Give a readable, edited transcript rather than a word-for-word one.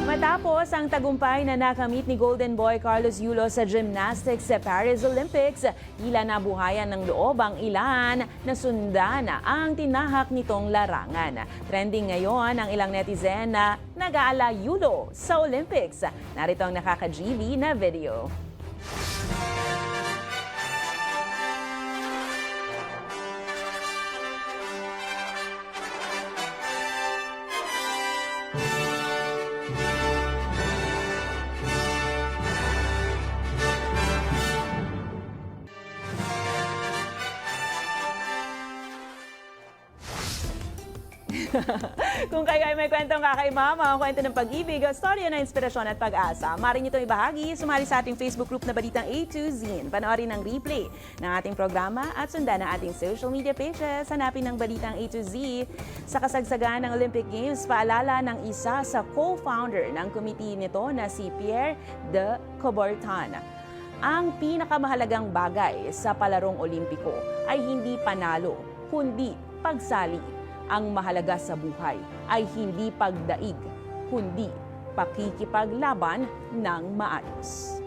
Matapos ang tagumpay na nakamit ni Golden Boy Carlos Yulo sa gymnastics sa Paris Olympics, tila nabuhayan ng loob ang ilan na sundan ang tinahak nitong larangan. Trending ngayon ang ilang netizen na nag-aala Yulo sa Olympics. Narito ang nakaka-GV na video. Kung kayo ay may kwentong kakaiba, mga kwento ng pag-ibig, storya na inspirasyon at pag-asa, maaari nyo itong ibahagi, sumali sa ating Facebook group na Balitang A to Z. Panoorin ang replay ng ating programa at sundan ang ating social media pages. Hanapin ng Balitang A to Z. Sa kasagsagan ng Olympic Games, paalala ng isa sa co-founder ng committee nito na si Pierre de Coubertin. Ang pinakamahalagang bagay sa palarong olimpiko ay hindi panalo, kundi pagsali. Ang mahalaga sa buhay ay hindi pagdaig, kundi pakikipaglaban ng maayos.